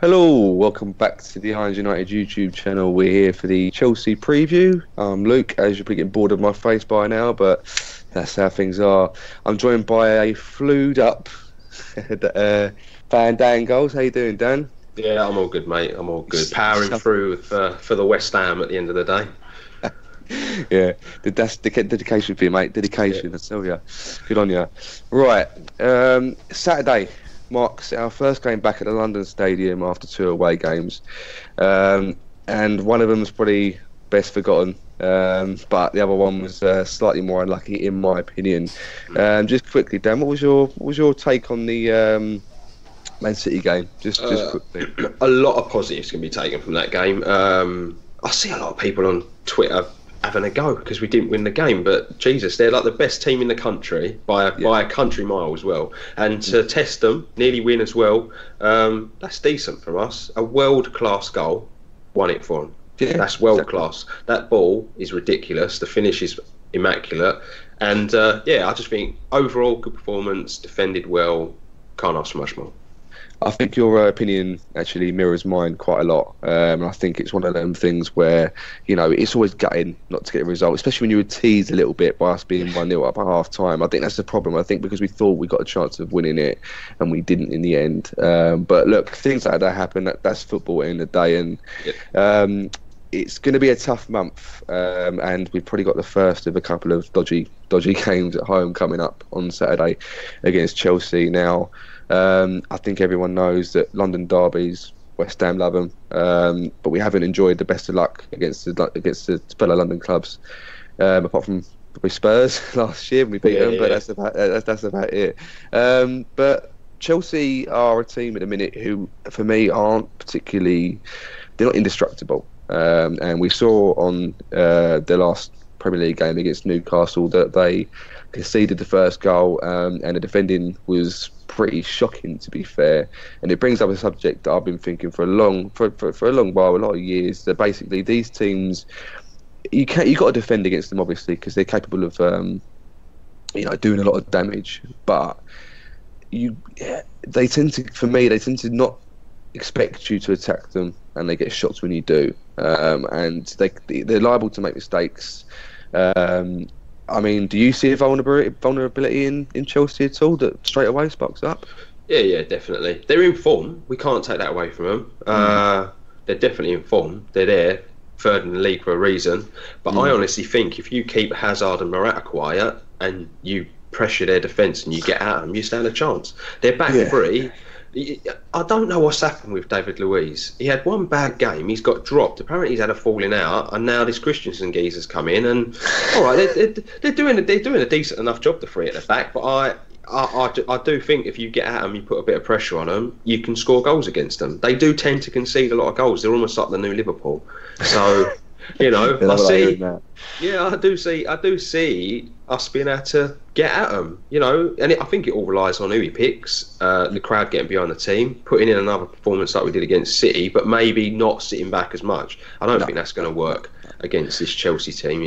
Hello, welcome back to the Irons United YouTube channel. We're here for the Chelsea preview. I'm Luke, as you're probably getting bored of my face by now, but that's how things are. I'm joined by a flued up fan, Dan Goals. How you doing, Dan? Yeah, I'm all good, mate. I'm all good. Powering through for the West Ham at the end of the day. Yeah, that's dedication for you, mate. Dedication, I tell you. Good on you. Right, Saturday marks our first game back at the London Stadium after 2 away games, and one of them is probably best forgotten, but the other one was slightly more unlucky in my opinion. Just quickly, Dan, what was your take on the Man City game? Just quickly. A lot of positives can be taken from that game. I see a lot of people on Twitter having a go because we didn't win the game, but Jesus, they're like the best team in the country by a country mile as well, and to test them, nearly win as well, that's decent from us. A world-class goal won it for them. That's world-class. That ball is ridiculous, the finish is immaculate, and I just think overall good performance, defended well, can't ask for much more. I think your opinion actually mirrors mine quite a lot. I think it's one of them things where, it's always gutting not to get a result, especially when you were teased a little bit by us being 1-0 up at half time. I think that's the problem. I think because we thought we got a chance of winning it and we didn't in the end. But look, things like that happen. That's football at the end of the day. And it's going to be a tough month. And we've probably got the first of a couple of dodgy games at home coming up on Saturday against Chelsea. Now, I think everyone knows that London derbies, West Ham love them, but we haven't enjoyed the best of luck against the fellow London clubs, apart from probably Spurs last year when we beat them. But that's about it. But Chelsea are a team at the minute who, for me, they're not indestructible. And we saw on their last Premier League game against Newcastle that they conceded the first goal, and the defending was pretty shocking, to be fair. And it brings up a subject that I've been thinking for a long while, a lot of years. That basically these teams, you got to defend against them, obviously, because they're capable of doing a lot of damage. But they tend to not expect you to attack them, and they get shots when you do, and they're liable to make mistakes. I mean, do you see a vulnerability in Chelsea at all that straight away sparks up? Yeah, definitely. They're in form. We can't take that away from them. They're definitely in form. They're there, third in the league for a reason. But I honestly think if you keep Hazard and Morata quiet and you pressure their defence and you get at them, you stand a chance. They're back three. I don't know what's happened with David Luiz. He had one bad game. He's got dropped. Apparently, he's had a falling out, and now this Christensen geezer's come in. And all right, they're doing a decent enough job, the three at the back. But I do think if you get at them, you put a bit of pressure on them, you can score goals against them. They do tend to concede a lot of goals. They're almost like the new Liverpool. So I do see us being able to get at them, and I think it all relies on who he picks, the crowd getting behind the team, putting in another performance like we did against City, but maybe not sitting back as much. I don't think that's going to work against this Chelsea team.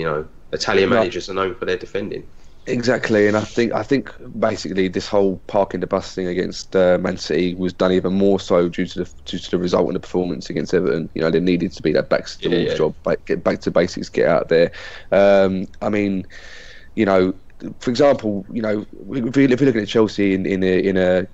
Italian managers are known for their defending. Exactly, and I think basically this whole parking the bus thing against Man City was done even more so due to the result and the performance against Everton. There needed to be that back to the job, get back to basics, get out there. I mean, for example, if you're looking at Chelsea in a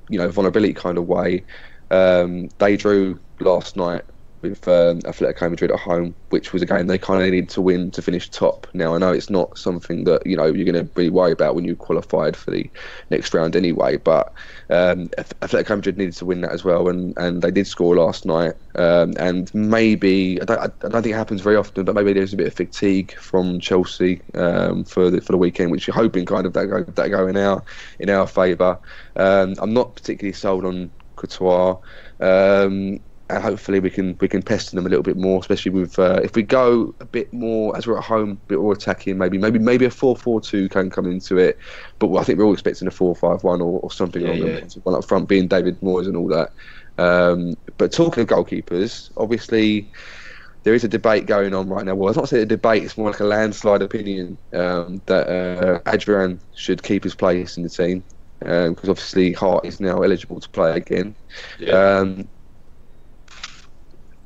vulnerability kind of way, they drew last night with Atletico Madrid at home, which was a game they kind of needed to win to finish top. Now, I know it's not something that you're going to really worry about when you qualified for the next round anyway, but Atletico Madrid needed to win that as well, and they did score last night. And maybe I don't think it happens very often, but maybe there's a bit of fatigue from Chelsea for the weekend, which you're hoping kind of that go in our favour. I'm not particularly sold on Courtois. And hopefully we can pester them a little bit more, especially with if we go a bit more as we're at home, a bit more attacking. Maybe a 4-4-2 can come into it, but I think we're all expecting a 4-5-1 or something along them. One up front being David Moyes and all that. But talking of goalkeepers, obviously there is a debate going on right now. Well, it's not saying a debate; it's more like a landslide opinion that Adrian should keep his place in the team because obviously Hart is now eligible to play again.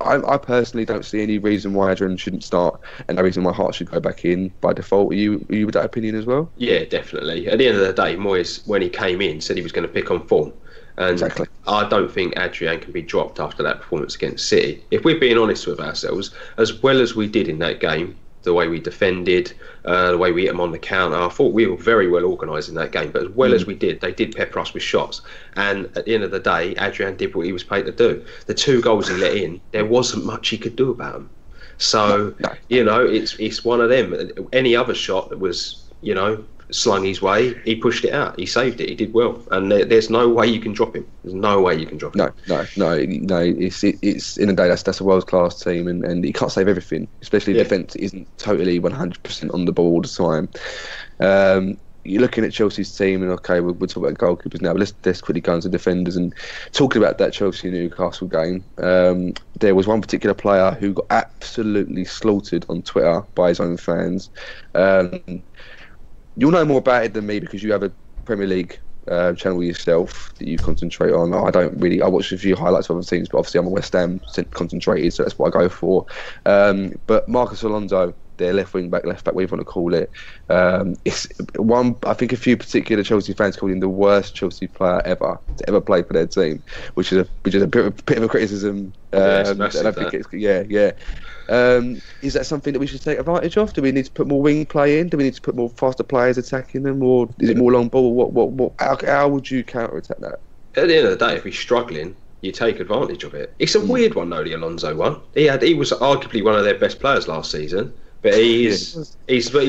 I personally don't see any reason why Adrian shouldn't start, and no reason why Hart should go back in by default. Are you with that opinion as well? Yeah, definitely. At the end of the day, Moyes, when he came in, said he was going to pick on form. And Exactly. I don't think Adrian can be dropped after that performance against City. If we're being honest with ourselves, as well as we did in that game, the way we defended, the way we hit them on the counter, I thought we were very well organised in that game. But as well as we did, they did pepper us with shots. And at the end of the day, Adrian did what he was paid to do. The 2 goals he let in, there wasn't much he could do about them. So, it's one of them. Any other shot that was, slung his way, he pushed it out. He saved it. He did well. And there's no way you can drop him. There's no way you can drop him. No. It's in a day that's a world class team, and he can't save everything. Especially defence isn't totally 100% on the ball all the time. You're looking at Chelsea's team, and okay, we'll talk about goalkeepers now, but let's quickly go into defenders. And talking about that Chelsea-Newcastle game, there was one particular player who got absolutely slaughtered on Twitter by his own fans. You'll know more about it than me because you have a Premier League channel yourself that you concentrate on. I watch a few highlights of other teams, but obviously I'm a West Ham concentrated, so that's what I go for. But Marcus Alonso, their left back, whatever you want to call it, it's one. I think a few particular Chelsea fans called him the worst Chelsea player ever to ever play for their team, which is a bit of a criticism. It's massive, and I think is that something that we should take advantage of? Do we need to put more wing play in? Do we need to put more faster players attacking them, or is it more long ball? What? How would you counter attack that? At the end of the day, if he's struggling, you take advantage of it. It's a weird one, though, the Alonso one. He was arguably one of their best players last season, but he's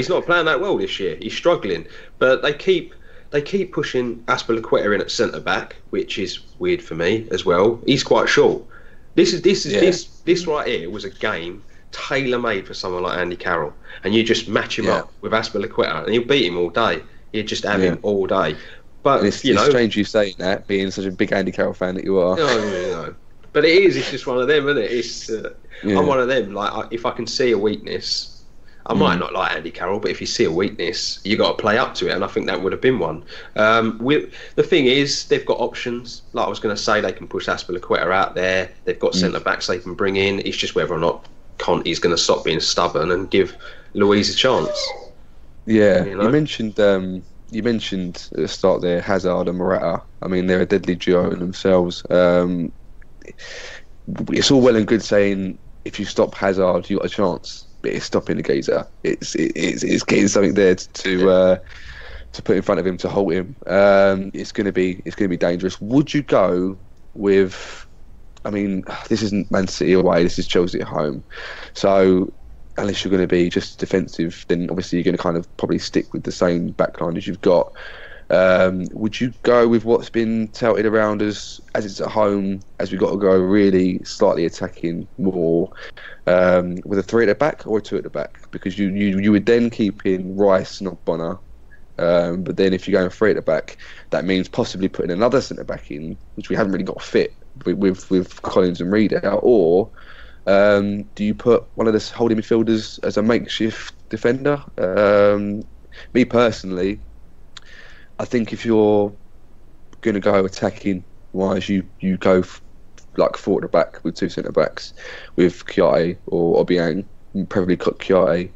not playing that well this year. He's struggling, but they keep pushing Azpilicueta in at centre back, which is weird for me as well. He's quite short. This right here was a game tailor made for someone like Andy Carroll, and you just match him up with Azpilicueta, and you'll beat him all day. You just have him all day. But it's strange you saying that, being such a big Andy Carroll fan that you are. No. But it is. It's just one of them, isn't it? It's I'm one of them. Like, if I can see a weakness, I might not like Andy Carroll, but if you see a weakness, you got to play up to it, and I think that would have been one. The thing is, they've got options. Like I was going to say, they can push Azpilicueta out there. They've got centre backs they can bring in. It's just whether or not Conte is going to stop being stubborn and give Luiz a chance. Yeah, you mentioned at the start there Hazard and Morata. I mean, they're a deadly duo in themselves. It's all well and good saying if you stop Hazard, you got a chance. But it's stopping the geezer. It's getting something there to put in front of him to halt him. It's going to be dangerous. Would you go with? I mean, this isn't Man City away. This is Chelsea at home. So unless you're going to be just defensive, then obviously you're going to kind of probably stick with the same backline as you've got. Would you go with what's been touted around as it's at home, as we've got to go really slightly attacking more, with a 3 at the back or a 2 at the back? Because you would then keep in Rice, not Bonner. But then if you're going 3 at the back, that means possibly putting another centre back in, which we haven't really got fit with Collins and Reed out. Or do you put one of the holding midfielders as a makeshift defender? Me personally, I think if you're going to go attacking wise, you go like 4 at the back with 2 centre backs with Kouyaté or Obiang, probably Kouyaté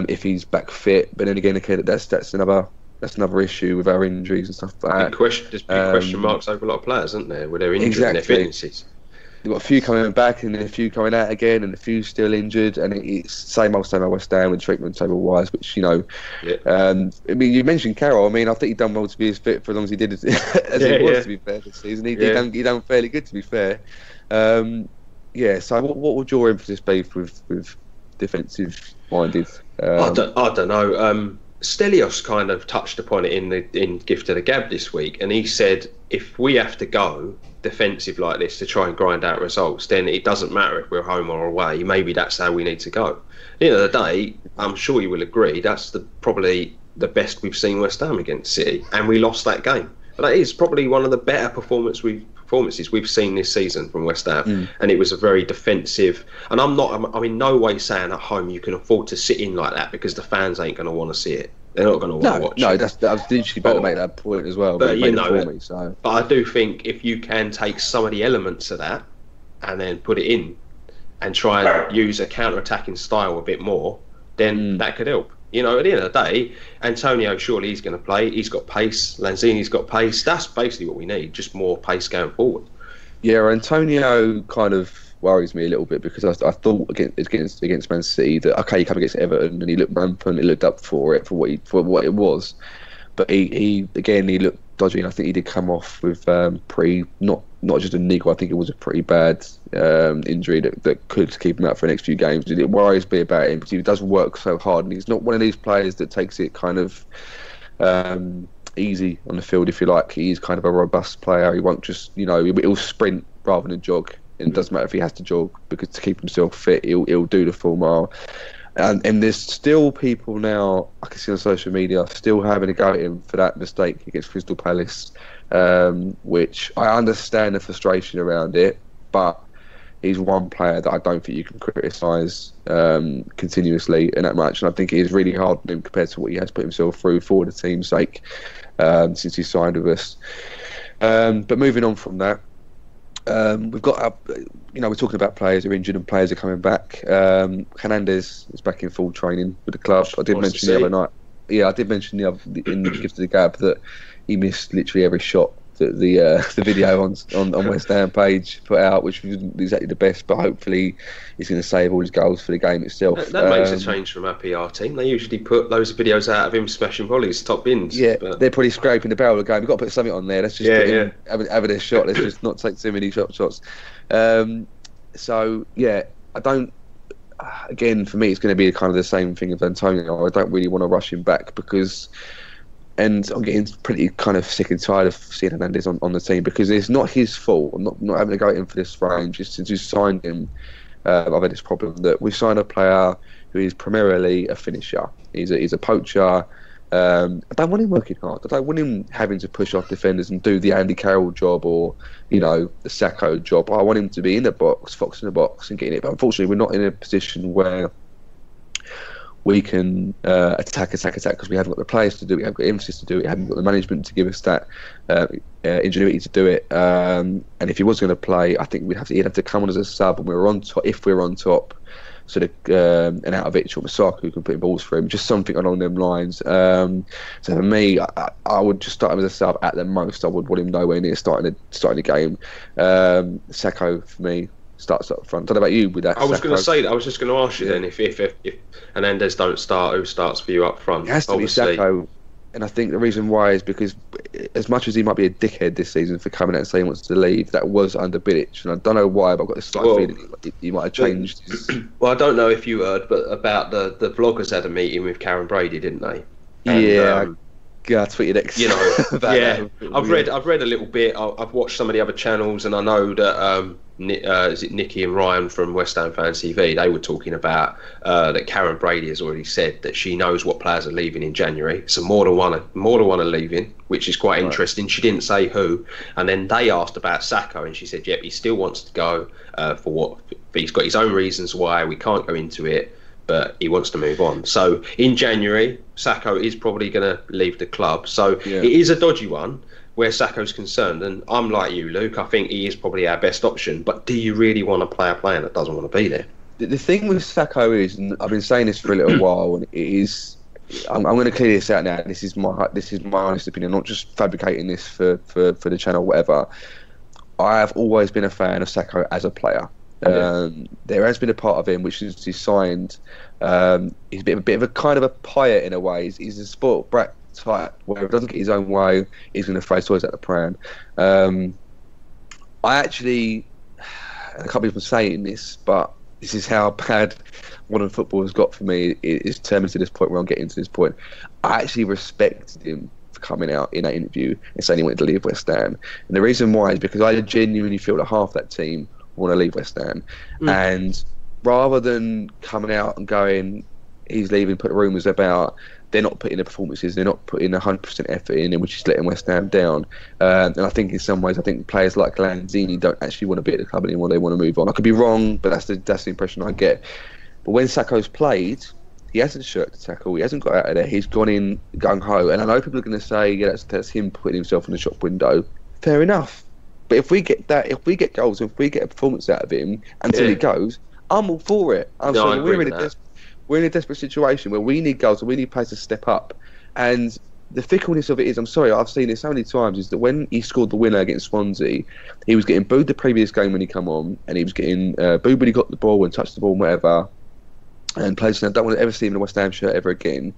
if he's back fit. But then again, okay, that's another issue with our injuries and stuff like that. There's big question marks over a lot of players, aren't there, with their injuries and their fitnesses. You've got a few coming back and then a few coming out again and a few still injured, and it's same old West Ham with treatment table wise, which I mean, you mentioned Carroll. I mean, I think he done well to be as fit for as long as he did as he was, to be fair, this season. He done fairly good, to be fair. So what would your emphasis be with defensive minded? I don't know. Stelios kind of touched upon it in Gift of the Gab this week, and he said if we have to go defensive like this to try and grind out results, then it doesn't matter if we're home or away. Maybe that's how we need to go. At the end of the day, I'm sure you will agree that's probably the best we've seen West Ham against City, and we lost that game. But that is probably one of the better performances we've seen this season from West Ham, and it was a very defensive. And I'm in no way saying at home you can afford to sit in like that, because the fans ain't going to want to see it. They're not going to want to watch it. I was literally about to make that point as well. But but I do think if you can take some of the elements of that and then put it in, and try and use a counter-attacking style a bit more, then that could help. You know, at the end of the day, Antonio, surely he's going to play. He's got pace. Lanzini's got pace. That's basically what we need, just more pace going forward. Yeah, Antonio kind of worries me a little bit because I thought against Man City that, okay, he came against Everton and he looked rampant, he looked up for it, for what it was. But he looked dodgy, and I think he did come off with pretty, not just a niggle, I think it was a pretty bad injury that could keep him out for the next few games. It worries me about him because he does work so hard, and he's not one of these players that takes it kind of easy on the field, if you like. He's kind of a robust player. He won't just, he'll sprint rather than jog. And it doesn't matter if he has to jog, because to keep himself fit, he'll do the full mile. And there's still people now, I can see on social media, still having a go at him for that mistake against Crystal Palace, which I understand the frustration around it, but he's one player that I don't think you can criticise continuously in that match. And I think it is really hard on him compared to what he has put himself through for the team's sake since he signed with us. But moving on from that, we've got, we're talking about players who are injured and players are coming back. Hernandez is back in full training with the club. I did mention the other night. Yeah, I did mention in the Gift of the Gab that he missed literally every shot that the video on West Ham page put out, which wasn't exactly the best, but hopefully he's going to save all his goals for the game itself. That makes a change from our PR team. They usually put loads of videos out of him smashing volleys, top bins. Yeah, but they're probably scraping the barrel of the game. We've got to put something on there. Let's just put him having a shot. Let's just not take too many shots. So yeah, I don't. Again, for me, it's going to be kind of the same thing as Antonio. I don't really want to rush him back because. And I'm getting pretty kind of sick and tired of seeing Hernandez on the team, because it's not his fault. I'm not having to go at him for this range. Just since we signed him, I've had this problem that we signed a player who is primarily a finisher. He's a poacher. I don't want him working hard. I don't want him having to push off defenders and do the Andy Carroll job or, the Sacco job. I want him to be in the box, fox in the box, and getting it. But unfortunately, we're not in a position where we can attack because we haven't got the players to do it, we haven't got emphasis to do it, we haven't got the management to give us that ingenuity to do it. And if he was going to play, I think he'd have to come on as a sub, and if we're on top, sort of an Out-of-Itch or Masaka who can put in balls for him, just something along them lines. So for me, I would just start him as a sub at the most. I would want him nowhere near starting the game. Sacco for me starts up front. I don't know about you with that. I was going to say that. I was just going to ask you then, if Hernandez don't start, who starts for you up front? It has to be Sacco. And I think the reason why is because as much as he might be a dickhead this season for coming out and saying he wants to leave, that was under Bilic. And I don't know why, but I've got this slight feeling he might have changed his... Well, I don't know if you heard, but about the vloggers had a meeting with Karen Brady, didn't they? And, I tweeted X. I've read a little bit. I've watched some of the other channels, and I know that is it Nikki and Ryan from West Ham Fan TV? They were talking about that Karen Brady has already said that she knows what players are leaving in January. So more than one are leaving, which is quite interesting. She didn't say who, and then they asked about Sacco, and she said, "Yep, he still wants to go for what? But he's got his own reasons why. We can't go into it." But he wants to move on. So in January, Sacco is probably going to leave the club. So it is a dodgy one where Sacco's concerned. And I'm like you, Luke. I think he is probably our best option. But do you really want to play a player that doesn't want to be there? The thing with Sacco is, and I've been saying this for a little while, and it is, I'm going to clear this out now. This is my honest opinion. I'm not just fabricating this for the channel or whatever. I have always been a fan of Sacco as a player. There has been a part of him which is he's signed. He's a bit of a kind of a pirate in a way. He's a sport brat type where if he doesn't get his own way, he's going to throw toys at the pram. I actually, I can't believe I'm saying this, but this is how bad modern football has got for me. It's turned me to this point where I'm getting to this point. I actually respected him for coming out in that interview and saying he wanted to leave West Ham. And the reason why is because I genuinely feel that half that team want to leave West Ham, and rather than coming out and going he's leaving, put rumours about they're not putting the performances, they're not putting 100% effort in, and which is letting West Ham down. And I think in some ways, I think players like Lanzini don't actually want to be at the club anymore. They want to move on. I could be wrong, but that's the impression I get. But when Sacco's played, he hasn't shirked the tackle. He hasn't got out of there. He's gone in gung ho. And I know people are going to say, yeah, that's him putting himself in the shop window. Fair enough. But if we get goals, if we get a performance out of him until he goes, I'm all for it. I'm No, I saying agree with that. we're in a desperate situation where we need goals and we need players to step up. And the fickleness of it is, I'm sorry, I've seen it so many times, is that when he scored the winner against Swansea, he was getting booed the previous game when he come on, and he was getting booed when he got the ball and touched the ball and whatever. And players said, I don't want to ever see him in a West Ham shirt ever again.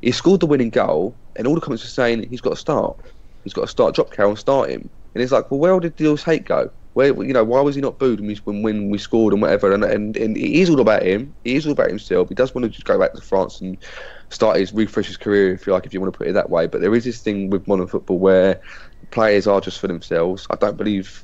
He scored the winning goal, and all the comments were saying he's got to start. He's got to start. Drop Carroll and start him. And it's like, well, where did Dill's hate go? Where, why was he not booed when we scored and whatever? And it is all about him. He is all about himself. He does want to just go back to France and refresh his career, if you like, if you want to put it that way. But there is this thing with modern football where players are just for themselves. I don't believe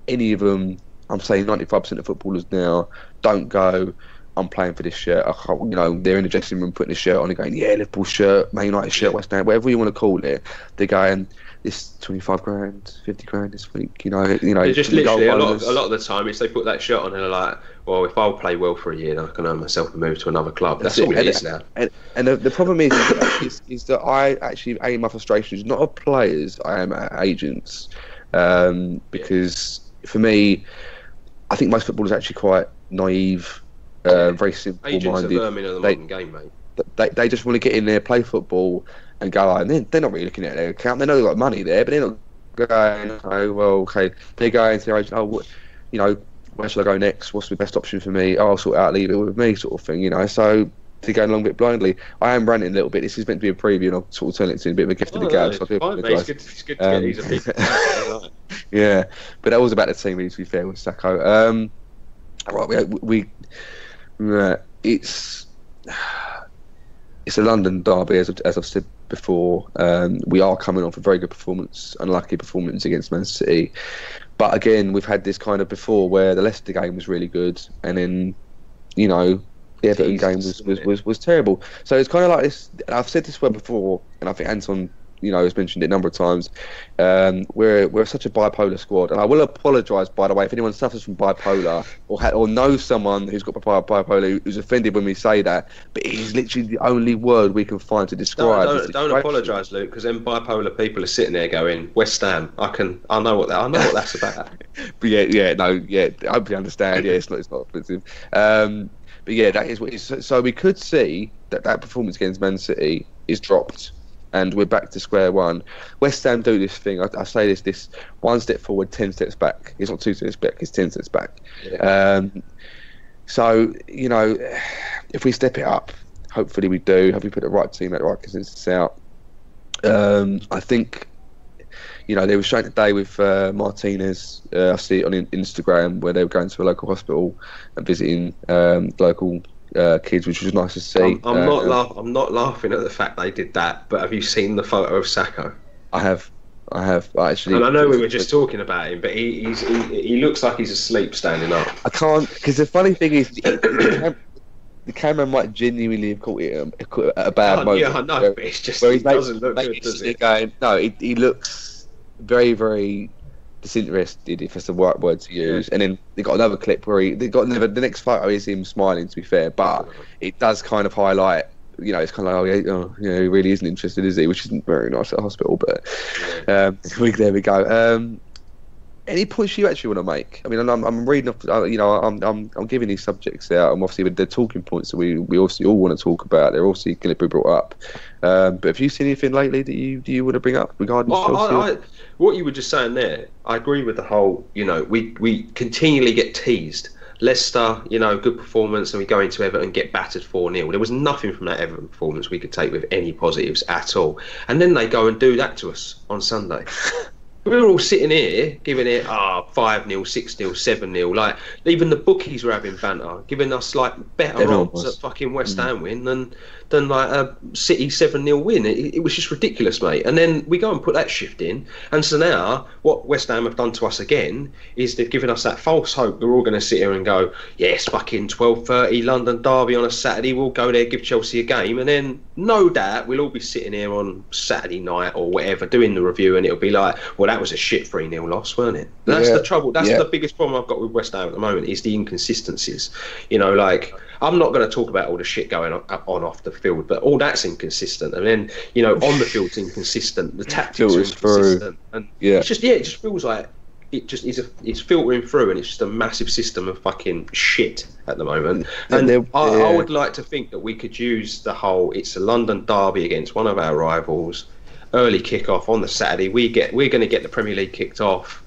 any of them. I'm saying 95% of footballers now don't go, I'm playing for this shirt. They're in the dressing room putting a shirt on and going, yeah, Liverpool shirt, Man United shirt, West Ham, whatever you want to call it. They're going, this 25 grand, 50 grand this week, They're just literally a lot of the time is they put that shirt on and they're like, well, if I'll play well for a year, then I can earn myself a move to another club. That's all it is now. And the problem is that I actually aim my frustrations not at players, I am at agents, because for me, I think most footballers are actually quite naive. Very simple-minded. Agents are vermin of the modern game, mate. They just want to get in there, play football, and go. And they're not really looking at their account. They know they've got money there, but they're not going. Oh well, okay. They're going to their agent. Where should I go next? What's the best option for me? Oh, I'll sort it out. Leave it with me, sort of thing. So they're going along a bit blindly. I am ranting a little bit. This is meant to be a preview, and I'll sort of turn it into a bit of a gift of the gab. So I do apologise. It's good to get these people. Yeah, but that was about the team. To be fair, with Sacco. Right, it's a London derby, as I've said before. We are coming off a very good performance, unlucky performance against Man City. But again, we've had this kind of before where the Leicester game was really good, and then the Everton game was terrible. So it's kind of like this. I've said this word before, and I think Anton has mentioned it a number of times. We're such a bipolar squad, and I will apologise, by the way, if anyone suffers from bipolar or knows someone who's got bipolar who's offended when we say that. But it is literally the only word we can find to describe. Don't apologise, Luke, because then bipolar people are sitting there going, West Ham. I know what that's about. But I hope you understand. Yeah, it's not offensive. But yeah, that is what it is. So we could see that performance against Man City is dropped, and we're back to square one. West Ham do this thing. I say this 1 step forward, 10 steps back. It's not 2 steps back, it's 10 steps back. Yeah. So, if we step it up, hopefully we do. Have we put the right team out, the right consensus out? I think, they were showing today with Martinez. I see it on Instagram where they were going to a local hospital and visiting local kids, which was nice to see. I'm not laughing at the fact they did that, but have you seen the photo of Sacco? I have actually. And I know we were just talking about him, but he looks like he's asleep standing up. I can't, because the funny thing is, the camera might genuinely have caught it at a bad moment. Yeah, I know, but it's just he doesn't look good, does it? He looks very, very disinterested, if that's the right word to use. And then they got another clip where the next photo is him smiling, to be fair, but it does kind of highlight, it's kind of like, he really isn't interested, is he? Which isn't very nice at the hospital, but there we go. Any points you actually want to make? I mean, I'm reading off, I'm giving these subjects out, and obviously they're talking points that we obviously all want to talk about. They're obviously going to be brought up. But have you seen anything lately that you want to bring up regarding Chelsea? What you were just saying there, I agree with the whole, we continually get teased. Leicester, good performance, and we go into Everton and get battered 4-0. There was nothing from that Everton performance we could take with any positives at all. And then they go and do that to us on Sunday. We were all sitting here giving it 5-0, 6-0, 7-0. Like, even the bookies were having banter, giving us better odds at fucking West Ham win than like a City 7-0 win. It was just ridiculous, mate. And then we go and put that shift in, and so now what West Ham have done to us again is they've given us that false hope. We're all going to sit here and go, yes, fucking 12:30 London derby on a Saturday. We'll go there, give Chelsea a game, and then no doubt we'll all be sitting here on Saturday night or whatever doing the review, and it'll be like, well, that was a shit 3-0 loss, weren't it? That's the trouble. That's the biggest problem I've got with West Ham at the moment, is the inconsistencies. I'm not going to talk about all the shit going on off the field, but all that's inconsistent. And then, on the field's inconsistent. The tactics are inconsistent. And it just feels like it just is it's filtering through, and it's just a massive system of fucking shit at the moment. And I would like to think that we could use the whole, it's a London derby against one of our rivals, early kick-off on the Saturday. We're going to get the Premier League kicked off,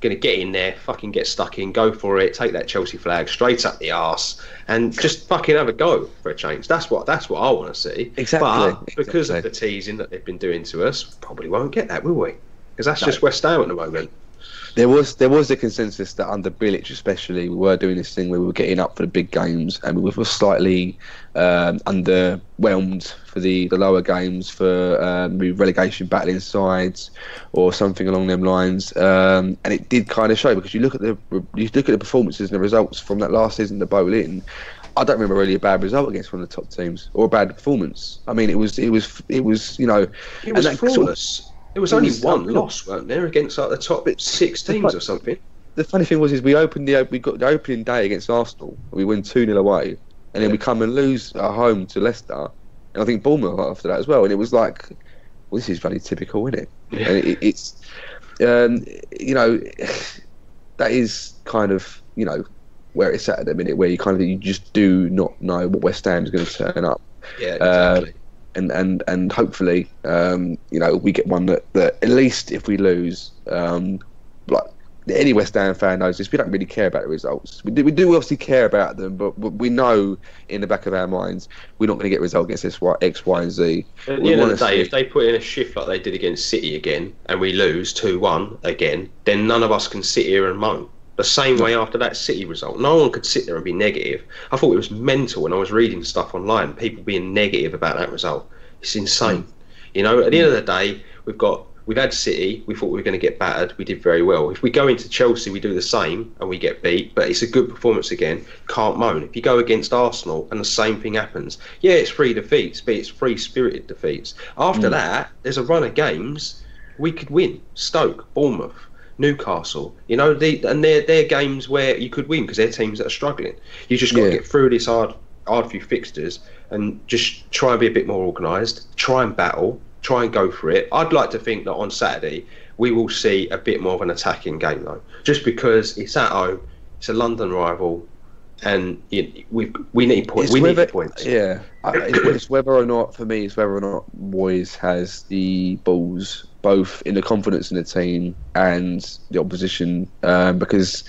going to get in there, fucking get stuck in, go for it, take that Chelsea flag straight up the arse, and just fucking have a go for a change. That's what I want to see. Exactly. But because of the teasing that they've been doing to us, probably won't get that, will we? Because that's just West Ham at the moment. There was a consensus that under Bilic especially, we were doing this thing where we were getting up for the big games, and we were slightly underwhelmed for the lower games, for relegation battling sides or something along them lines. And it did kind of show, because you look at the performances and the results from that last season, the Boleyn. I don't remember really a bad result against one of the top teams, or a bad performance. I mean, it was you know, it was flawless. There was only one loss, weren't there, against like the top 6 teams or something? The funny thing was, we got the opening day against Arsenal, and we win 2-0 away, and then we come and lose at home to Leicester, and I think Bournemouth after that as well. And it was like, well, this is very typical, isn't it? Yeah. And it's you know, that is kind of, you know, where it's at the minute, where you just do not know what West Ham is going to turn up. Yeah, exactly. And hopefully, you know, we get one that at least if we lose, like any West Ham fan knows this, we don't really care about the results. We do obviously care about them, but we know in the back of our minds we're not going to get a result against X, Y, and Z. At the end of the day, if they put in a shift like they did against City again, and we lose 2-1 again, then none of us can sit here and moan. The same way after that City result. No one could sit there and be negative. I thought it was mental when I was reading stuff online, people being negative about that result. It's insane. You know, at the end of the day, we've had City, we thought we were going to get battered, we did very well. If we go into Chelsea, we do the same and we get beat, but it's a good performance again, can't moan. If you go against Arsenal and the same thing happens, yeah, it's 3 defeats, but it's 3 spirited defeats. After that, there's a run of games we could win. Stoke, Bournemouth, Newcastle, you know, they're games where you could win because they're teams that are struggling. You just got to get through this hard few fixtures and just try and be a bit more organised, try and battle, try and go for it. I'd like to think that on Saturday we will see a bit more of an attacking game though, just because it's at home, it's a London rival, and we need points. We need points. Yeah, it's whether or not, for me, it's whether or not Moyes has the balls, both in the confidence in the team and the opposition, because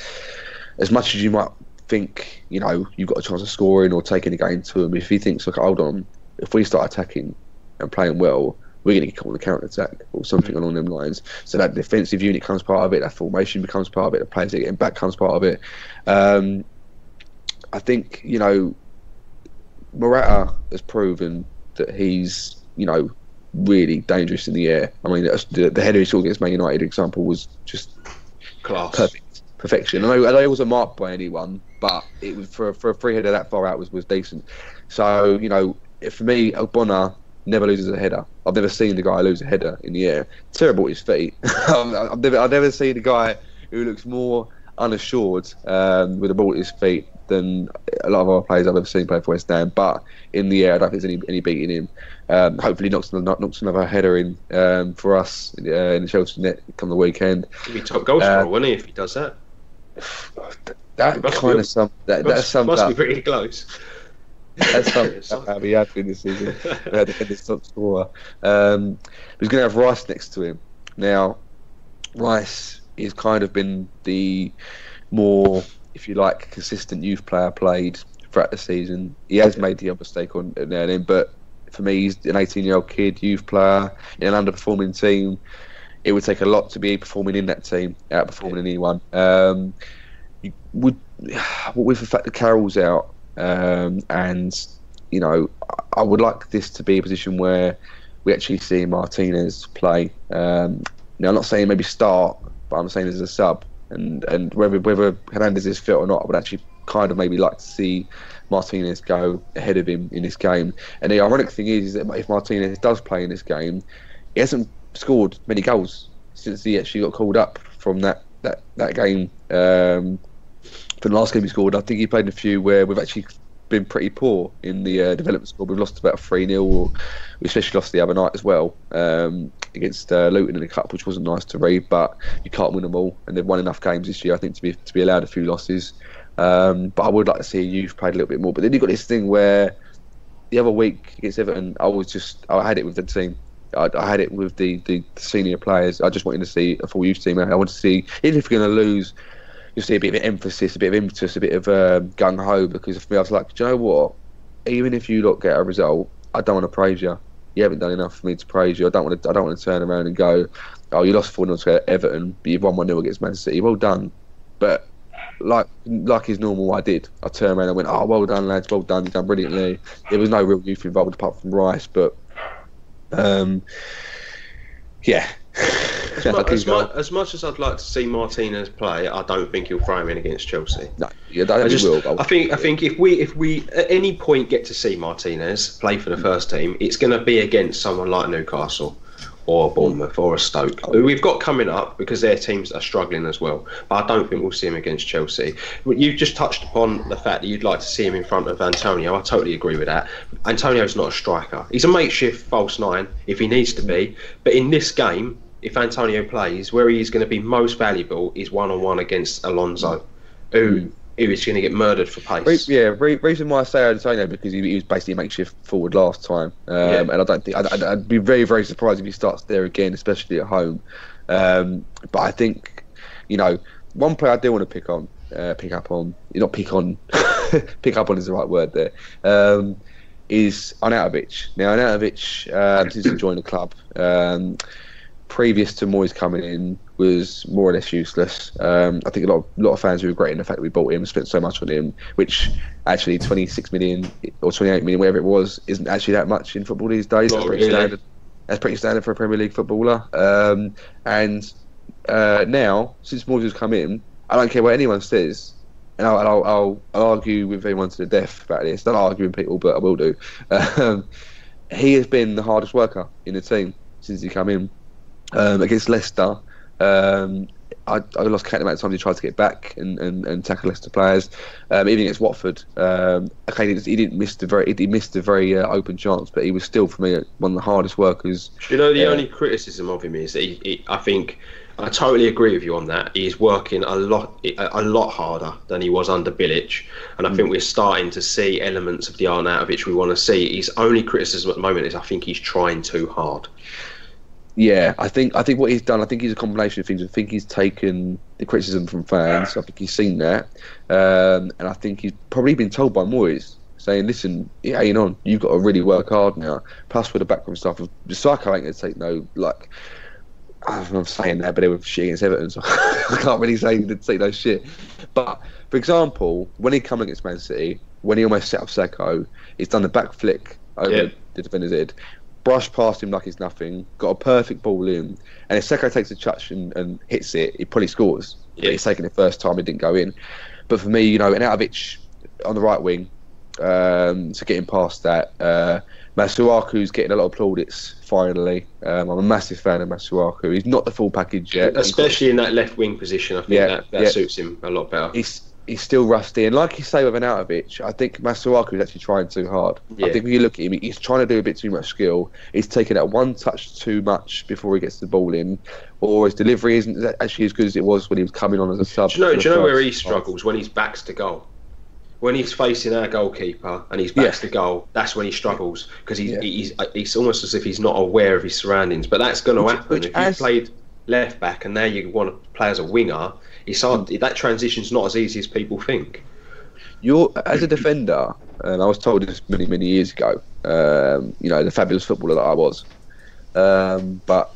as much as you might think, you know, you've got a chance of scoring or taking the game to him, if he thinks, look, hold on, if we start attacking and playing well, we're going to get caught on the counter attack or something along them lines. So that defensive unit becomes part of it, that formation becomes part of it, the players that are getting back becomes part of it. I think, you know, Morata has proven that he's, you know, really dangerous in the air. I mean, the header he saw against Man United example was just class, perfection. I know it wasn't marked by anyone, but it was for a free header that far out was decent. So, you know, for me, Ogbonna never loses a header. I've never seen the guy lose a header in the air. Terrible at his feet. I've never seen a guy who looks more unassured with the ball at his feet than a lot of our players I've ever seen play for West Ham. But in the air, I don't think there's any beating him. Hopefully knocks another header in for us in the Chelsea net come the weekend. He'll be top goal scorer, wouldn't he, if he does that? That kind of must be pretty close. That's something how we have been this season. We had this top scorer. He's going to have Rice next to him. Now, Rice has kind of been the more, if you like, consistent youth player played throughout the season. He has made the odd mistake on now and then, but for me, he's an 18-year-old kid, youth player in an underperforming team. It would take a lot to be performing in that team, outperforming anyone. With the fact that Carroll's out, and you know, I would like this to be a position where we actually see Martinez play. Now, I'm not saying maybe start, but I'm saying as a sub, and whether Hernandez is fit or not, I would actually kind of maybe like to see Martinez go ahead of him in this game. And the ironic thing is that if Martinez does play in this game, he hasn't scored many goals since he actually got called up from that game. For the last game he scored, I think he played in a few where we've actually been pretty poor in the development squad. We've lost about 3-0. We especially lost the other night as well against Luton in the cup, which wasn't nice to read. But you can't win them all, and they've won enough games this year, I think, to be allowed a few losses. But I would like to see youth played a little bit more. But then you've got this thing where the other week against Everton, I had it with the team. I had it with the senior players. I just wanted to see a full youth team. I wanted to see, even if we're going to lose, you'll see a bit of emphasis, a bit of impetus, a bit of gung-ho, because for me I was like, do you know what? Even if you don't get a result, I don't want to praise you. You haven't done enough for me to praise you. I don't want to turn around and go, oh, you lost 4-0 to Everton, but you've won 1-0 against Man City. Well done. But like is normal, I did. I turned around and went, oh, well done, lads, well done, you've done brilliantly. There was no real youth involved apart from Rice, but yeah. As much as I'd like to see Martinez play, I don't think he'll throw him in against Chelsea. No, I think if we at any point get to see Martinez play for the first team, it's going to be against someone like Newcastle or Bournemouth or a Stoke, who we've got coming up, because their teams are struggling as well. But I don't think we'll see him against Chelsea. You've just touched upon the fact that you'd like to see him in front of Antonio. I totally agree with that. Antonio's not a striker. He's a makeshift false nine if he needs to be. But in this game, if Antonio plays, where he is going to be most valuable is one-on-one against Alonso, who is going to get murdered for pace. Reason why I say Antonio, because he was basically a makeshift forward last time, and I don't think I'd be very, very surprised if he starts there again, especially at home. But I think, one player I do want to pick up on. Pick up on is the right word there. Is Arnautovic. Now Arnautovic, since he joined the club, previous to Moyes coming in, was more or less useless. I think a lot of fans were regretting the fact that we bought him, spent so much on him, which actually 26 million or 28 million, whatever it was, isn't actually that much in football these days. That's pretty standard for a Premier League footballer. And now, since Moyes has come in, I don't care what anyone says, and I'll argue with anyone to the death about this. Not arguing people, but I will do. He has been the hardest worker in the team since he come in. Against Leicester, I lost count of the amount of times he tried to get back and tackle Leicester players. Even against Watford, he missed a very open chance, but he was still, for me, one of the hardest workers. The only criticism of him is that I think I totally agree with you on that. He's working a lot harder than he was under Bilic, and I think we're starting to see elements of the Arnautovic we want to see. His only criticism at the moment is I think he's trying too hard. Yeah, I think what he's done, I think he's a combination of things. I think he's taken the criticism from fans. I think he's seen that, and I think he's probably been told by Moyes, saying, "Listen, hang on, you've got to really work hard now." Plus, with the backroom stuff, the Psycho ain't going to take no, like, I'm saying that, but they were shit against Everton, so I can't really say he didn't take no shit. But for example, when he come against Man City, when he almost set up Seko, he's done the back flick over the defender's head. Brushed past him like it's nothing, got a perfect ball in, and if Seko takes a touch and hits it, he probably scores. But he's taken it first time, it didn't go in. But for me, Arnautovic on the right wing, so getting past that, Masuaku's getting a lot of plaudits finally. I'm a massive fan of Masuaku. He's not the full package yet, especially in that left wing position. I think that suits him a lot better. He's still rusty, and like you say with Arnautovic, I think Masuaku is actually trying too hard. I think when you look at him, he's trying to do a bit too much skill. He's taking that one touch too much before he gets the ball in, or his delivery isn't actually as good as it was when he was coming on as a sub. Do you know where he struggles? When he's backs to goal. When he's facing our goalkeeper and he's backs to goal, that's when he struggles, because he's almost as if he's not aware of his surroundings. But that's going to happen if you've played left back and now you want to play as a winger. It's hard. That transition's not as easy as people think. You're, as a defender, and I was told this many years ago, the fabulous footballer that I was, but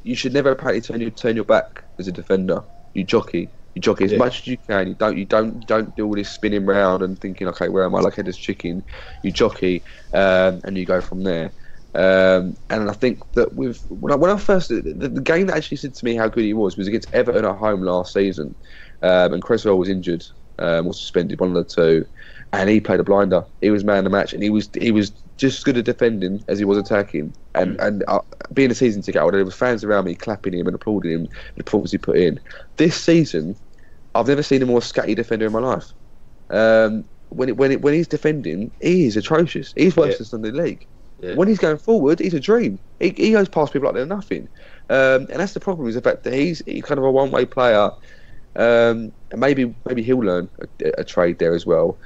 you should never apparently turn your back as a defender. You jockey as much as you can. You don't do all this spinning round and thinking, okay, where am I, like headless chicken. You jockey, and you go from there. And I think that when I first, the game that actually said to me how good he was against Everton at home last season, and Cresswell was injured, or suspended, one of the two, and he played a blinder. He was man of the match, and he was just as good at defending as he was attacking. And being a season ticket holder, there was fans around me clapping him and applauding him the performance he put in. This season, I've never seen a more scatty defender in my life. when he's defending, he is atrocious. He's worse than Sunday League. Yeah. When he's going forward, he's a dream. He goes past people like they're nothing. And that's the problem, is the fact that he's kind of a one-way player. And maybe he'll learn a trade there as well.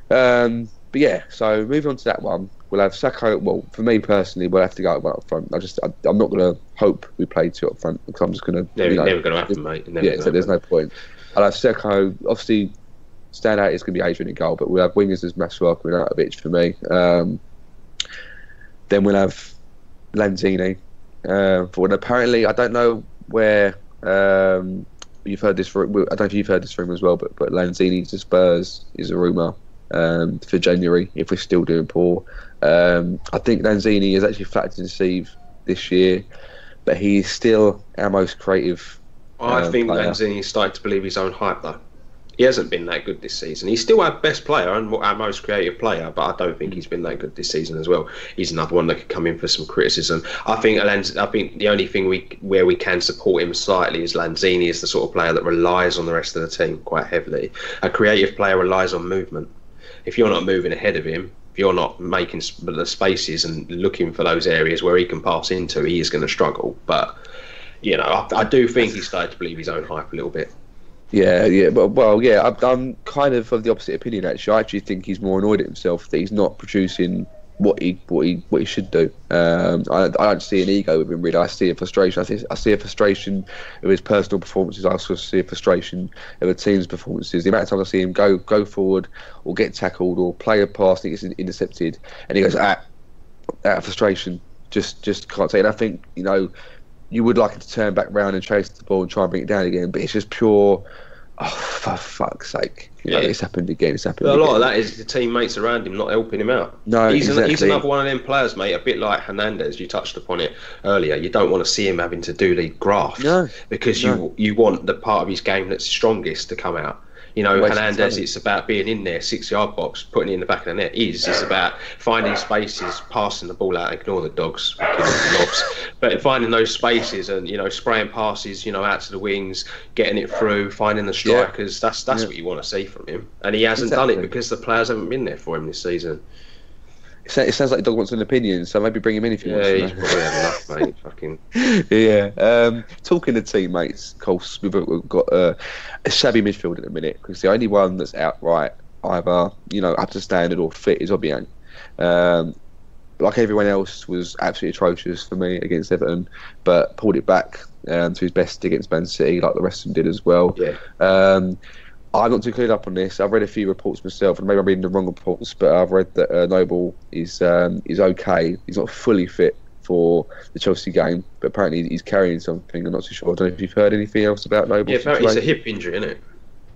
But yeah, so moving on to that one, we'll have Sacco. Well, for me personally, we'll have to go up front. I'm not going to hope we play two up front, because I'm just going to. Never going to happen, mate. So there's no point. I'll have Sacco. Obviously, standout is going to be Adrian in goal, but we'll have wingers as Maxwell and Arnautovic for me. Then we'll have Lanzini. For apparently, I don't know where you've heard this. I don't know if you've heard this rumour as well, but Lanzini to Spurs is a rumour for January if we're still doing poor. I think Lanzini is actually flat to deceive this year, but he is still our most creative. I think Lanzini started to believe his own hype, though. He hasn't been that good this season. He's still our best player and our most creative player, but I don't think he's been that good this season as well. He's another one that could come in for some criticism. I think the only thing where we can support him slightly is Lanzini is the sort of player that relies on the rest of the team quite heavily. A creative player relies on movement. If you're not moving ahead of him, if you're not making the spaces and looking for those areas where he can pass into, he is going to struggle. But I do think he started to believe his own hype a little bit. Yeah, but I'm kind of the opposite opinion, actually. I actually think he's more annoyed at himself that he's not producing what he should do. I don't see an ego with him, really. I see a frustration. I see a frustration of his personal performances. I also see a frustration of the team's performances. The amount of times I see him go forward or get tackled or play a pass and it gets intercepted, and he goes out of frustration, just can't take it. And I think you would like him to turn back round and chase the ball and try and bring it down again, but it's just pure, for fuck's sake. It's happened again. A lot of that is the teammates around him not helping him out. No, he's exactly. Another one of them players, mate, a bit like Hernandez. You touched upon it earlier. You don't want to see him having to do the graft because you want the part of his game that's strongest to come out. Hernandez, it's about being in there, 6-yard box, putting it in the back of the net. It's about finding spaces, passing the ball out, ignore the dogs, but finding those spaces and, spraying passes, out to the wings, getting it through, finding the strikers. That's what you want to see from him. And he hasn't done it because the players haven't been there for him this season. It sounds like the dog wants an opinion, so maybe bring him in if you want. Yeah, he's probably had enough, mate. Fucking. Yeah. Talking to teammates, of course, we've got a shabby midfield at the minute, because the only one that's outright either up to standard or fit is Obiang. Like everyone else, was absolutely atrocious for me against Everton, but pulled it back to his best against Man City, like the rest of them did as well. Yeah. I'm not too cleared up on this. I've read a few reports myself, and maybe I'm reading the wrong reports, but I've read that Noble is okay. He's not fully fit for the Chelsea game, but apparently he's carrying something. I'm not too sure. I don't know if you've heard anything else about Noble. Yeah, apparently it's a hip injury, isn't it?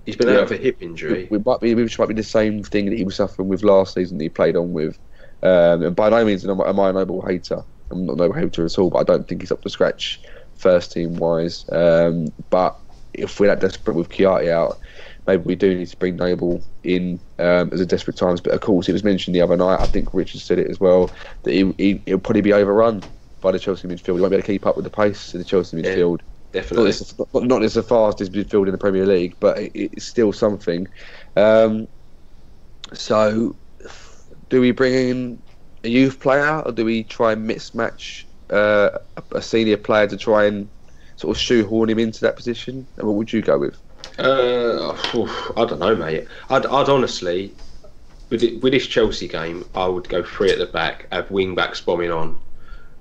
He's been out for a hip injury. Which might be the same thing that he was suffering with last season that he played on with. And by no means am I a Noble hater. I'm not a Noble hater at all, but I don't think he's up to scratch first team wise. But if we're that desperate with Chiati out, maybe we do need to bring Noble in as a desperate times. But of course, it was mentioned the other night, I think Richard said it as well, that he'll probably be overrun by the Chelsea midfield. He won't be able to keep up with the pace of the Chelsea midfield. Definitely. Not as the fastest midfield in the Premier League, but it's still something. So, do we bring in a youth player, or do we try and mismatch a senior player to try and sort of shoehorn him into that position? And what would you go with? I don't know, mate. I'd honestly, with this Chelsea game, I would go 3 at the back, have wing backs bombing on,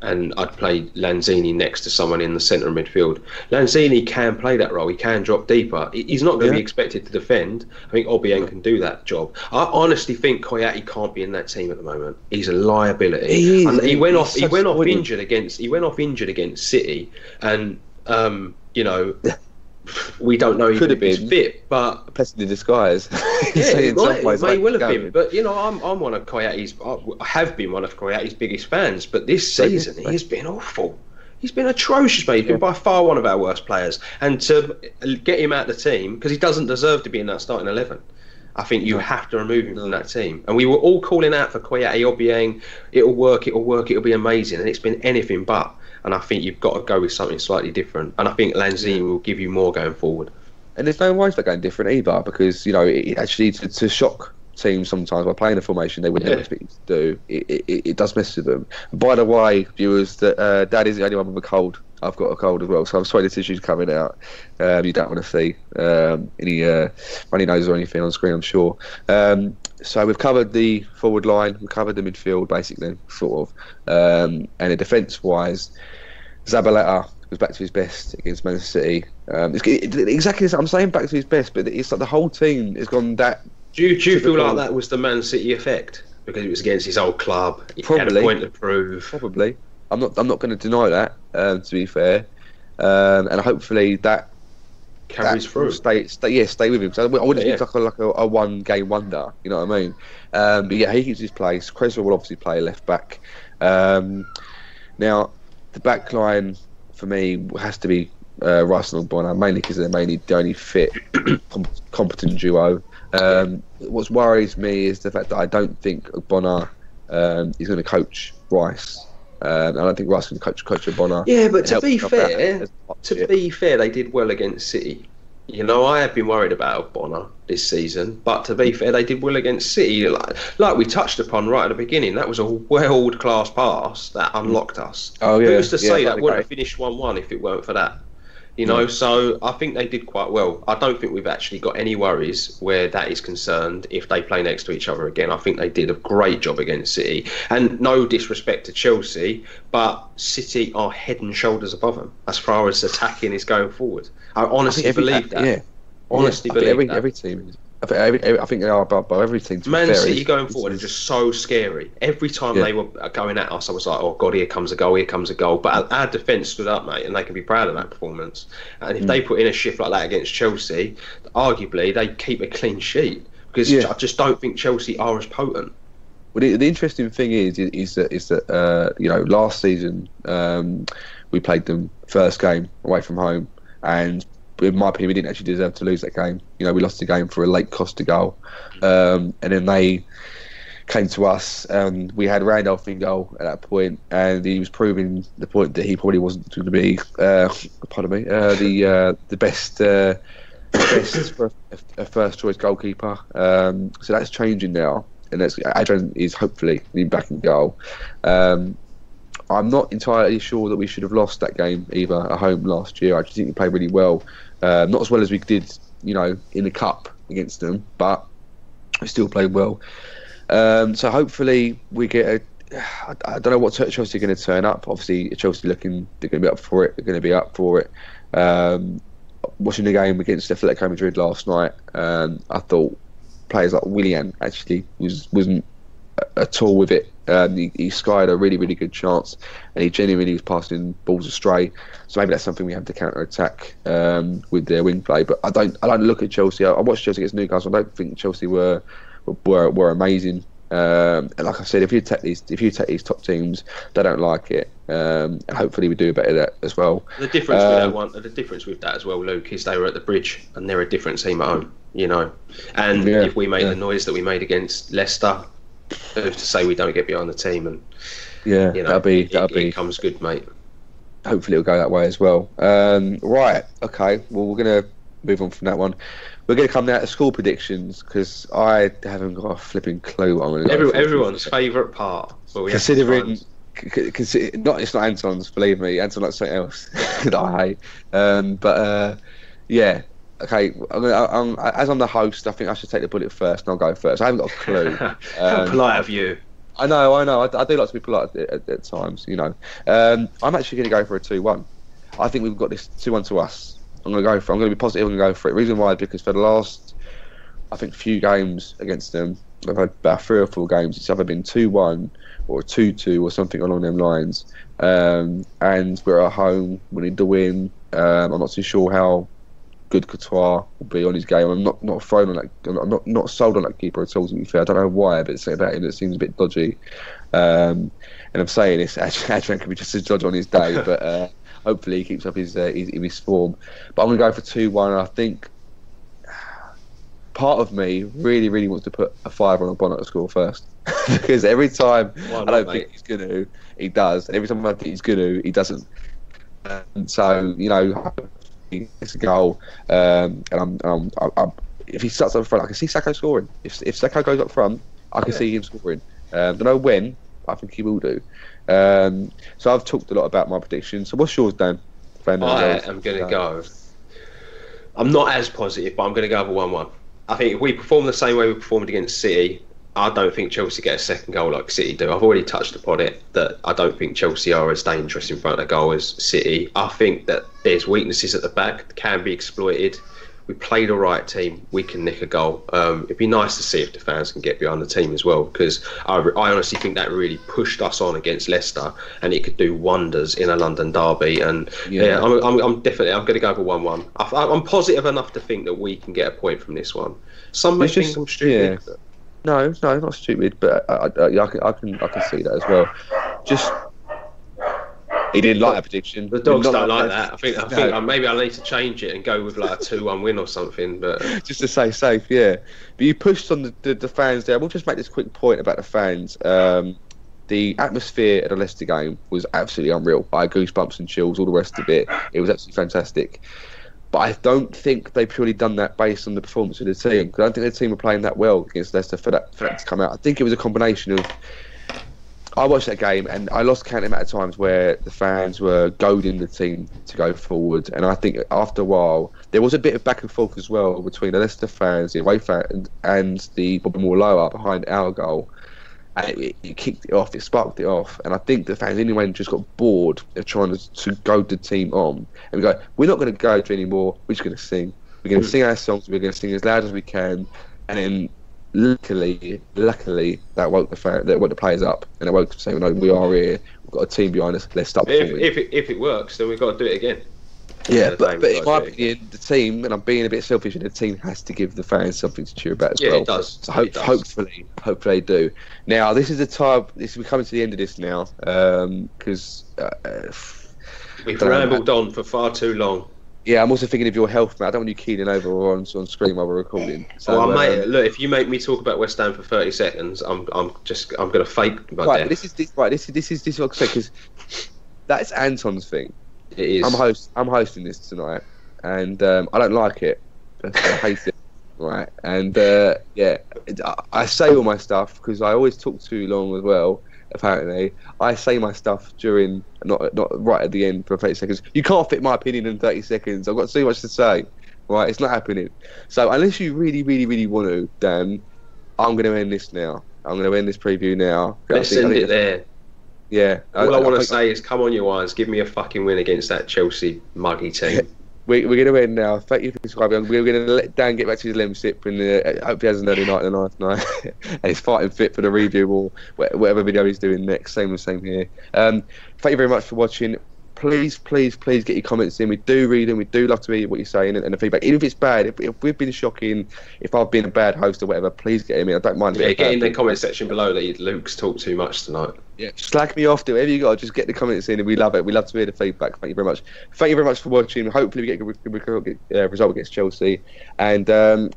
and I'd play Lanzini next to someone in the centre of midfield. Lanzini can play that role. He can drop deeper. He's not going to be expected to defend. I think Obiang can do that job. I honestly think Chiati can't be in that team at the moment. He's a liability. He went off injured against City, and we don't know if he's fit, but a blessing in disguise. It may well have been. But I'm one of Chiati's. I have been one of Chiati's biggest fans. But this season, he has been awful. He's been atrocious, mate. He's been by far one of our worst players. And to get him out of the team, because he doesn't deserve to be in that starting 11. I think you have to remove him from that team. And we were all calling out for Chiati, Obiang. It'll work. It'll be amazing. And it's been anything but. And I think you've got to go with something slightly different. And I think Lanzini will give you more going forward. And there's no way for going different either, because it actually to shock teams sometimes by playing a formation they would never expect you to do. It does mess with them. And by the way, viewers, that Dad is the only one with a cold. I've got a cold as well, so I'm sorry this issue's coming out. You don't want to see any runny noses or anything on screen, I'm sure. So we've covered the forward line, we've covered the midfield, basically, sort of. And defence-wise, Zabaleta was back to his best against Man City. Exactly as I'm saying, back to his best, but it's like the whole team has gone that. Do you feel like that was the Man City effect because it was against his old club? He had a point to prove. Probably. I'm not going to deny that. To be fair, and hopefully that carries through. Stay with him. So I wouldn't think like a one game wonder. You know what I mean? But yeah, he keeps his place. Creswell will obviously play left back. Now the back line for me has to be Rice and Bonner, mainly because they're mainly the only fit, competent duo. What worries me is the fact that I don't think Bonner is going to coach Rice. I don't think Rice can coach Bonner. Yeah, but to be fair, they did well against City. You know, I have been worried about Bonner this season, but to be fair, they did well against City. Like we touched upon right at the beginning, that was a world-class pass that unlocked us. Oh yeah. Who's to say that wouldn't have finished 1-1 if it weren't for that? You know, so I think they did quite well. I don't think we've actually got any worries where that is concerned if they play next to each other again. I think they did a great job against City. And no disrespect to Chelsea, but City are head and shoulders above them as far as attacking is going forward. I honestly believe that. Yeah. Honestly believe that. Every team is. I think they are above every team. Man City going forward are just so scary. Every time they were going at us, I was like, oh God, here comes a goal, here comes a goal. But our defence stood up, mate, and they can be proud of that performance. And if they put in a shift like that against Chelsea, arguably they keep a clean sheet. Because I just don't think Chelsea are as potent. Well, the interesting thing is that you know, last season we played them first game away from home, and in my opinion, we didn't actually deserve to lose that game. You know, we lost the game for a late Costa goal, and then they came to us, and we had Randolph in goal at that point, and he was proving the point that he probably wasn't going to be, the best for a first choice goalkeeper. So that's changing now, and Adrian is hopefully back in goal. I'm not entirely sure that we should have lost that game either at home last year. I just think we played really well. Not as well as we did, you know, in the cup against them, but we still played well. So hopefully we get I don't know what Chelsea are going to turn up. Obviously, Chelsea they're going to be up for it. They're going to be up for it. Watching the game against Atletico Madrid last night, I thought players like Willian actually wasn't at all with it. He skied a really, really good chance, and he genuinely was passing balls astray. So maybe that's something we have to counter attack with their wing play. But I don't look at Chelsea. I watched Chelsea against Newcastle. I don't think Chelsea were amazing. And like I said, if you take these top teams, they don't like it. And hopefully we do better at that as well. The difference with that as well, Luke, is they were at the Bridge and they're a different team at home. You know, and if we made the noise that we made against Leicester, who's to say we don't get behind the team? And you know, it comes good, mate. Hopefully it'll go that way as well. Right, okay. Well, we're gonna move on from that one. We're going to come now to school predictions because I haven't got a flipping clue what I'm going to go for. Everyone's favourite part. Considering, it's not Anton's, believe me. Anton likes something else that I hate. Yeah. Okay, as I'm the host, I think I should take the bullet first and I'll go first. I haven't got a clue. How polite of you. I know. I do like to be polite at times, you know. I'm actually going to go for a 2-1. I think we've got this 2-1 to us. I'm going to be positive and go for it. Reason why is because for the last, I think, few games against them, I've had about 3 or 4 games. It's either been 2-1 or 2-2 or something along them lines. And we're at home. We need to win. I'm not too sure how good Courtois will be on his game. I'm not thrown on that. I'm not sold on that keeper at all. To be fair, I don't know why, but something about him that seems a bit dodgy. And I'm saying this, Adrian can be just as dodgy on his day, but. Hopefully he keeps up his form. But I'm going to go for 2-1. I think part of me really, really wants to put a 5 on a Bonnet to score first. Because every time I don't think he's going to, he does. And every time I think he's going to, he doesn't. So, you know, it's a goal. And if he starts up front, I can see Sacco scoring. If Sacco goes up front, I can see him scoring. Don't know when, but I think he will do. So I've talked a lot about my predictions. So what's yours, Dan? I am going to go. I'm not as positive, but I'm going to go for 1-1. I think if we perform the same way we performed against City, I don't think Chelsea get a second goal like City do. I've already touched upon it, that I don't think Chelsea are as dangerous in front of goal as City. I think that there's weaknesses at the back that can be exploited. We played a right team, we can nick a goal. It'd be nice to see if the fans can get behind the team as well, because I honestly think that really pushed us on against Leicester, and it could do wonders in a London derby. And I'm definitely going to go for 1-1. I'm positive enough to think that we can get a point from this one. Some may think I'm stupid. Yeah. No, not stupid, but I can see that as well. Just. He didn't like that prediction. The dogs don't like that. I think maybe I need to change it and go with like a 2-1 win or something. But just to stay safe, yeah. But you pushed on the fans there. We'll just make this quick point about the fans. The atmosphere at the Leicester game was absolutely unreal. I had goosebumps and chills, all the rest of it. It was absolutely fantastic. But I don't think they purely done that based on the performance of the team. Because I don't think the team were playing that well against Leicester for that to come out. I think it was a combination of. I watched that game and I lost count of the amount of times where the fans were goading the team to go forward. And I think after a while, there was a bit of back and forth as well between the Leicester fans, the away fans, and the Bobby Moore lower behind our goal. And it kicked it off, it sparked it off. And I think the fans anyway just got bored of trying to goad the team on. And we go, we're not going to goad you anymore, we're just going to sing. We're going to sing our songs, we're going to sing as loud as we can. And then luckily that woke the players up, and it woke them saying, no, we are here, we've got a team behind us, let's stop. If it works, then we've got to do it again. Yeah, but in my opinion, the team, and I'm being a bit selfish, the team has to give the fans something to cheer about as well. Yeah, it does. So hopefully they do. Now, this is the time. We're coming to the end of this now, because we've rambled on for far too long. Yeah, I'm also thinking of your health, mate. I don't want you keening over or on screen while we're recording. So, mate, look, if you make me talk about West Ham for 30 seconds, I'm going to fake my death. This is what I say, because that's Anton's thing. It is. I'm hosting this tonight, and I don't like it. I hate it. Right, and I say all my stuff because I always talk too long as well. Apparently, I say my stuff during not right at the end for 30 seconds. You can't fit my opinion in 30 seconds. I've got too much to say. Right, it's not happening. So unless you really, really, really want to, Dan, I'm going to end this now. I'm going to end this preview now. Let's end it there. Yeah. All I want to say is, come on, you irons, give me a fucking win against that Chelsea muggy team. We're going to end now. Thank you for subscribing. We're going to let Dan get back to his lemon sip, and hope he has an early night and a nice night. And he's fighting fit for the review or whatever video he's doing next. Same here. Thank you very much for watching. Please get your comments in. We do read them. We do love to read what you're saying and the feedback. Even if it's bad, if we've been shocking, if I've been a bad host or whatever, please get in. I don't mind. Yeah, get in the comment section below that Luke's talked too much tonight. Yeah, slag me off, do whatever you got. Just get the comments in, and we love it. We love to hear the feedback. Thank you very much. Thank you very much for watching. Hopefully, we get a good result against Chelsea, and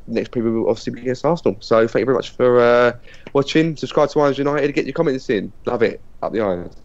next preview will obviously be against Arsenal. So, thank you very much for watching. Subscribe to Irons United. Get your comments in. Love it. Up the Irons.